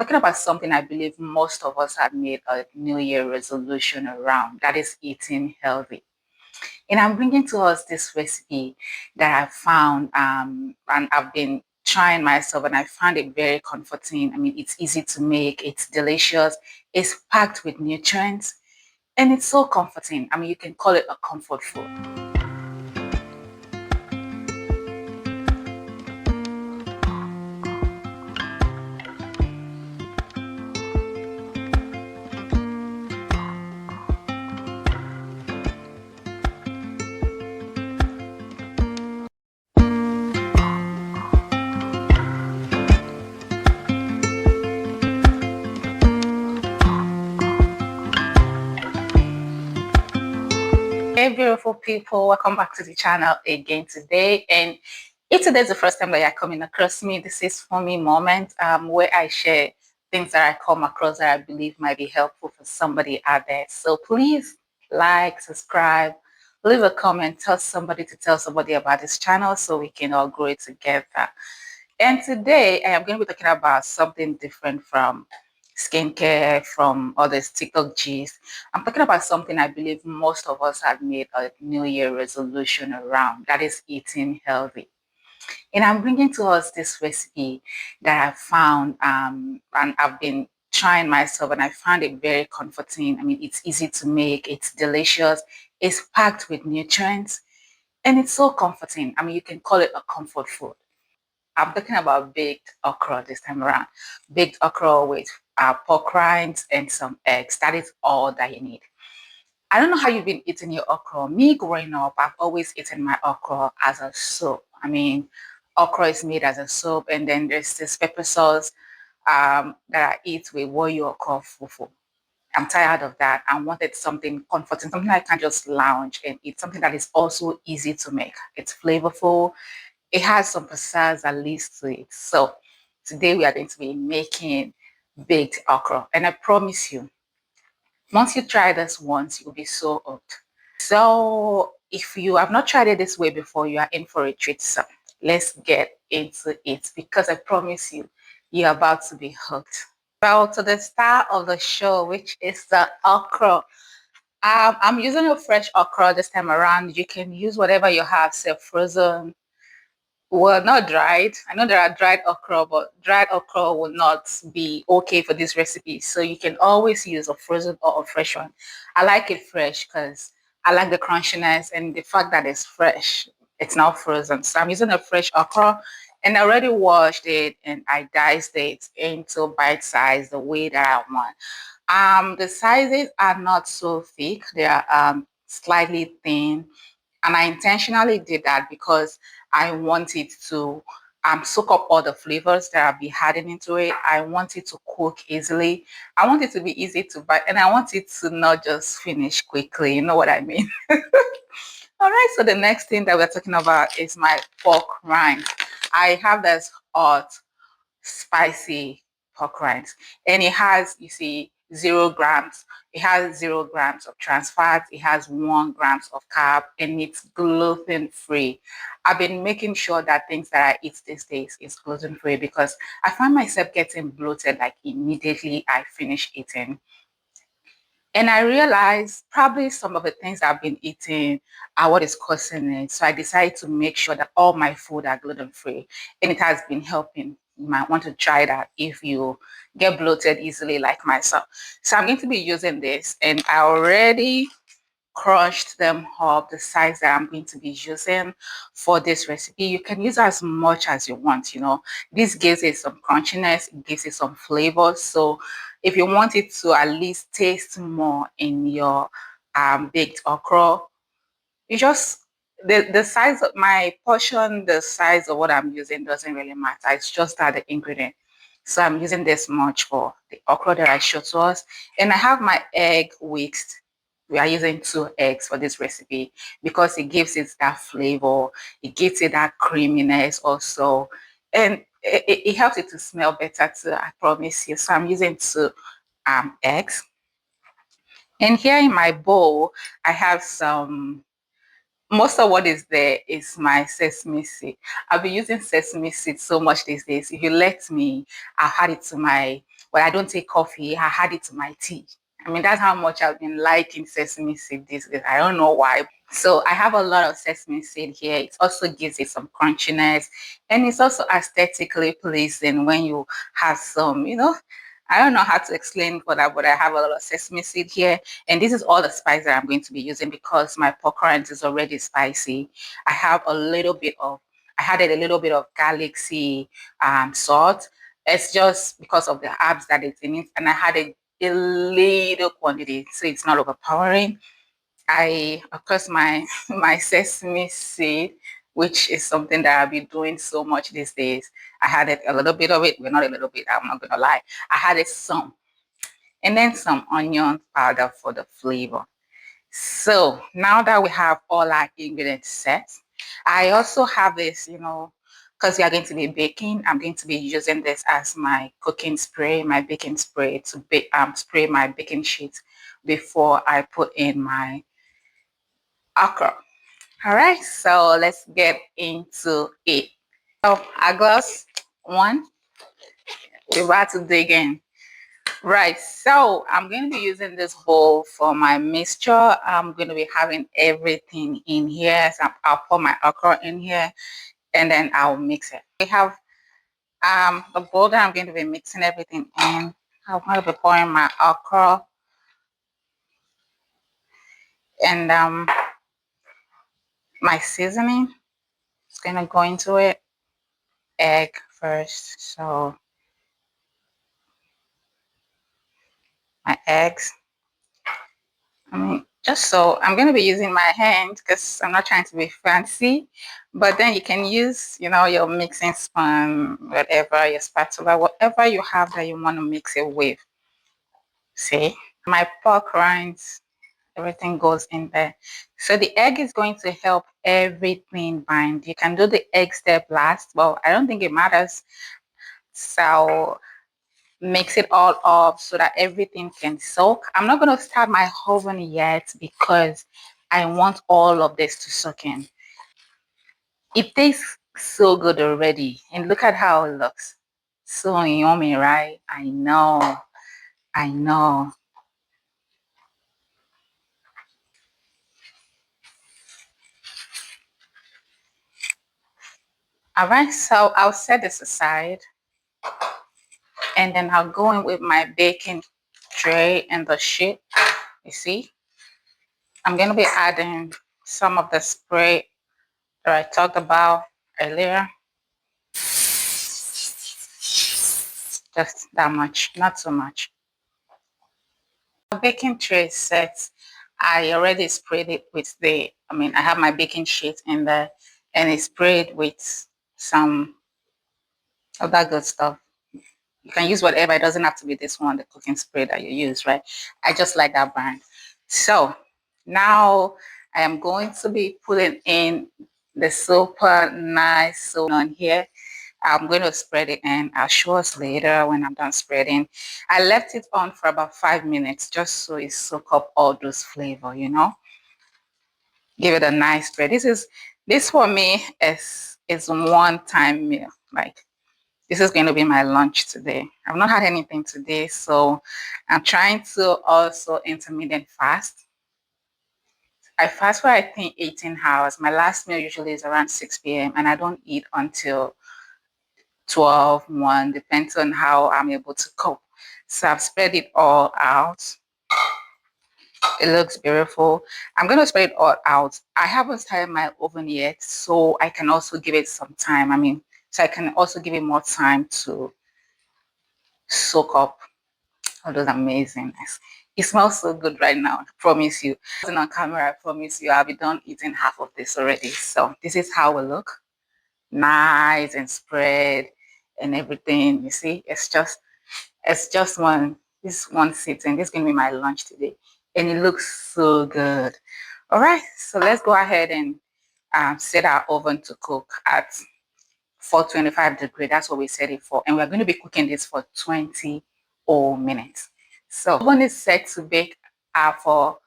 talking about something I believe most of us have made a New Year resolution around, that is eating healthy. And I'm bringing to us this recipe that I found, and I've been trying myself, and I found it very comforting. I mean, it's easy to make, it's delicious, it's packed with nutrients, and it's so comforting. I mean, you can call it a comfort food. Hey, beautiful people, welcome back to the channel again today. And if today's the first time that you're coming across me, this is for me moment where I share things that I come across that I believe might be helpful for somebody out there. So please like, subscribe, leave a comment, tell somebody to tell somebody about this channel so we can all grow it together. And today I am going to be talking about something different from skincare, from other TikTok G's. I'm talking about something I believe most of us have made a New Year resolution around, that is eating healthy. And I'm bringing to us this recipe that I found, and I've been trying myself, and I found it very comforting. I mean, it's easy to make, it's delicious, it's packed with nutrients, and it's so comforting. I mean, you can call it a comfort food. I'm talking about baked okra this time around. Baked okra with pork rinds and some eggs. That is all that you need. I don't know how you've been eating your okra. Me growing up, I've always eaten my okra as a soup. I mean, okra is made as a soup, and then there's this pepper sauce that I eat with what you call fufu. I'm tired of that. I wanted something comforting, something I can just lounge and eat, something that is also easy to make. It's flavorful, it has some pizzazz at least to it. So today we are going to be making baked okra. And I promise you, once you try this once, you'll be so hooked. So if you have not tried it this way before, you are in for a treat. So let's get into it because I promise you, you're about to be hooked. Well, to the start of the show, which is the okra. I'm using a fresh okra this time around. You can use whatever you have, say frozen. Well, not dried. I know there are dried okra, but dried okra will not be okay for this recipe. So you can always use a frozen or a fresh one. I like it fresh because I like the crunchiness and the fact that it's fresh. It's not frozen. So I'm using a fresh okra and I already washed it and I diced it into bite size the way that I want. The sizes are not so thick. They are slightly thin, and I intentionally did that because I wanted to soak up all the flavors that I'll be adding into it. I want it to cook easily. I want it to be easy to bite, and I want it to not just finish quickly. You know what I mean? All right, so the next thing that we're talking about is my pork rind. I have this hot spicy pork rinds. And it has, you see, 0 grams. It has 0 grams of trans fat. It has 1 grams of carb, and it's gluten free. I've been making sure that things that I eat these days is gluten free because I find myself getting bloated like immediately I finish eating. And I realized probably some of the things I've been eating are what is causing it. So I decided to make sure that all my food are gluten free. And it has been helping. You might want to try that if you get bloated easily like myself. So I'm going to be using this. And I already crushed them up the size that I'm going to be using for this recipe. You can use as much as you want, you know. This gives it some crunchiness, it gives it some flavor. So if you want it to at least taste more in your baked okra, you just the size of my portion, the size of what I'm using doesn't really matter. It's just that the ingredient. So I'm using this much for the okra that I showed to us. And I have my egg whisked. We are using 2 eggs for this recipe because it gives it that flavor. It gives it that creaminess also. And it helps it to smell better too, I promise you. So I'm using 2 eggs. And here in my bowl, I have some most of what is there is my sesame seed. I've been using sesame seed so much these days. If you let me, I'll add it to my, well, I don't take coffee, I add it to my tea. I mean, that's how much I've been liking sesame seed these days. I don't know why. So I have a lot of sesame seed here. It also gives it some crunchiness, and it's also aesthetically pleasing when you have some, I don't know how to explain for that, but I have a lot of sesame seed here. And this is all the spice that I'm going to be using because my pork rinds is already spicy. I have a little bit of, I added a little bit of garlic seed salt. It's just because of the herbs that it's in it. And I had a little quantity, so it's not overpowering. Of course, my sesame seed, which is something that I've been doing so much these days. I had it a little bit of it, well, not a little bit, I'm not gonna lie. I had it some, and then some onion powder for the flavor. So now that we have all our ingredients set, I also have this, because we are going to be baking, I'm going to be using this as my cooking spray, my baking spray to spray my baking sheet before I put in my okra. All right, so let's get into it. So our glass one, we're about to dig in. Right, so I'm going to be using this bowl for my mixture. I'm going to be having everything in here. So I'll pour my okra in here and then I'll mix it. We have the bowl that I'm going to be mixing everything in. I'm going to be pouring my okra and my seasoning is going to go into it. Egg first, so my eggs. I mean, just so I'm going to be using my hand because I'm not trying to be fancy, but then you can use, your mixing spoon, whatever, your spatula, whatever you have that you want to mix it with. See, my pork rinds, everything goes in there. So the egg is going to help everything bind. You can do the egg step last. Well, I don't think it matters. So mix it all up so that everything can soak. I'm not going to start my oven yet because I want all of this to soak in. It tastes so good already. And look at how it looks. So yummy, right? I know. I know. All right, so I'll set this aside and then I'll go in with my baking tray and the sheet. You see, I'm going to be adding some of the spray that I talked about earlier. Just that much, not so much. The baking tray is set. I already sprayed it with I have my baking sheet in there and it's sprayed with some of that good stuff. You can use whatever. It doesn't have to be this one, the cooking spray that you use, right? I just like that brand. So now I am going to be putting in the super nice soap on here. I'm going to spread it and I'll show us later when I'm done spreading. I left it on for about 5 minutes just so it soak up all those flavor, Give it a nice spread. This for me is one-time meal. Like this is going to be my lunch today. I've not had anything today, so I'm trying to also intermittent fast. I fast for I think 18 hours. My last meal usually is around 6 p.m. and I don't eat until 12, 1, depends on how I'm able to cope. So I've spread it all out. It looks beautiful. I'm going to spread it all out. I haven't started my oven yet, so I can also give it some time. So I can also give it more time to soak up all those amazing. It smells so good right now. I promise you. On camera, I promise you, I'll be done eating half of this already. So this is how it look. Nice and spread and everything. You see, it's just one sitting. This is gonna be my lunch today, and it looks so good. All right, so let's go ahead and set our oven to cook at 425 degrees. That's what we set it for, and we're going to be cooking this for 20 minutes. So oven is set to bake for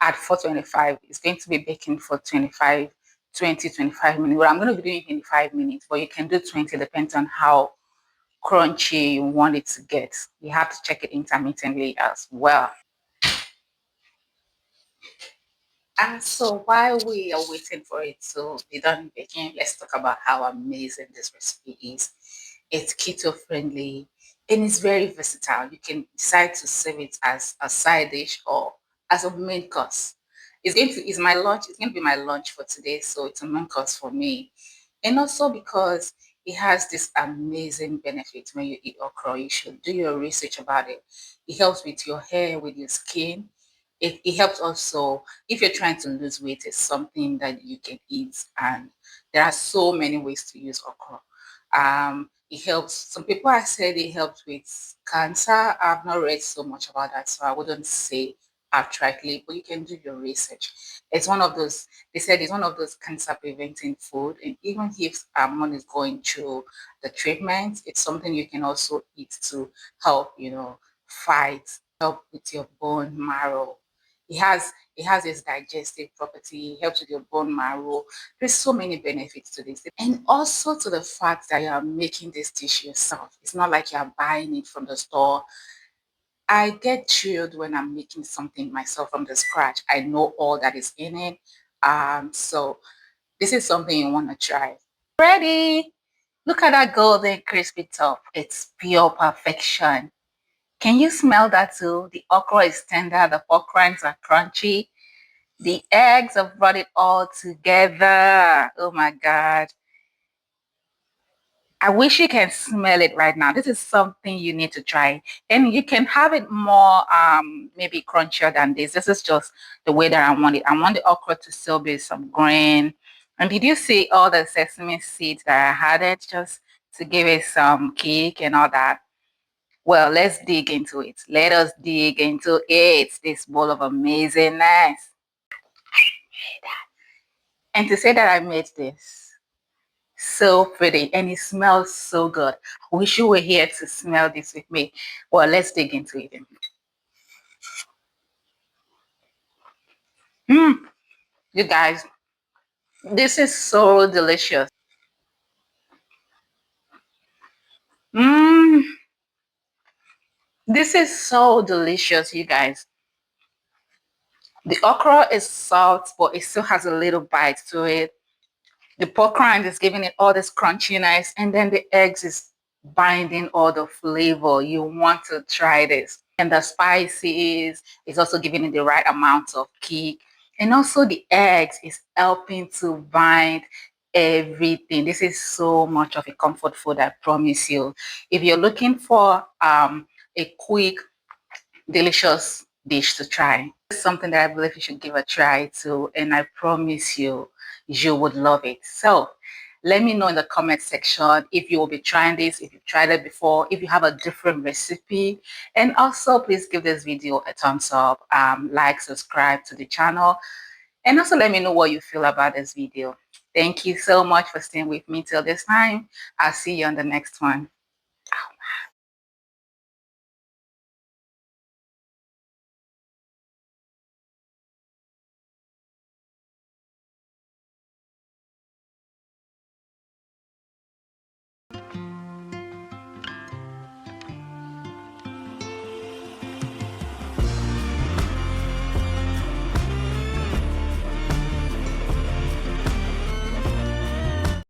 at 425. It's going to be baking for 25 minutes. Well, I'm going to be doing 25 minutes, but you can do 20, depends on how crunchy you want it to get. You have to check it intermittently as well. And so while we are waiting for it to be done baking, let's talk about how amazing this recipe is. It's keto friendly and it's very versatile. You can decide to serve it as a side dish or as a main course. It's my lunch. It's going to be my lunch for today, so it's a main course for me. And also because it has this amazing benefit when you eat okra. You should do your research about it. It helps with your hair, with your skin. It helps also if you're trying to lose weight. It's something that you can eat, and there are so many ways to use okra. It helps. Some people have said it helps with cancer. I've not read so much about that, so I wouldn't say outrightly, but you can do your research. It's one of those, they said it's one of those cancer preventing food. And even if one is going through the treatment, it's something you can also eat to help, fight, help with your bone marrow. It has its digestive property, helps with your bone marrow. There's so many benefits to this. And also to the fact that you are making this dish yourself. It's not like you're buying it from the store. I get thrilled when I'm making something myself from the scratch. I know all that is in it. So this is something you want to try. Ready? Look at that golden crispy top. It's pure perfection. Can you smell that too? The okra is tender, the pork rinds are crunchy. The eggs have brought it all together. Oh my God. I wish you can smell it right now. This is something you need to try. And you can have it more maybe crunchier than this. This is just the way that I want it. I want the okra to still be some green. And did you see all the sesame seeds that I added just to give it some kick and all that? Well, let's dig into it. Let us dig into it. This bowl of amazingness. And to say that I made this so pretty and it smells so good. I wish you were here to smell this with me. Well, let's dig into it. Mm, you guys, this is so delicious. Mm, this is so delicious, you guys. The okra is soft, but it still has a little bite to it. The pork rind is giving it all this crunchiness, and then the eggs is binding all the flavor. You want to try this. And the spices is also giving it the right amount of kick. And also the eggs is helping to bind everything. This is so much of a comfort food, I promise you. If you're looking for a quick delicious dish to try. It's something that I believe you should give a try to, and I promise you, you would love it. So let me know in the comment section if you will be trying this, if you've tried it before, if you have a different recipe. And also, please give this video a thumbs up, like, subscribe to the channel, and also let me know what you feel about this video. Thank you so much for staying with me till this time. I'll see you on the next one.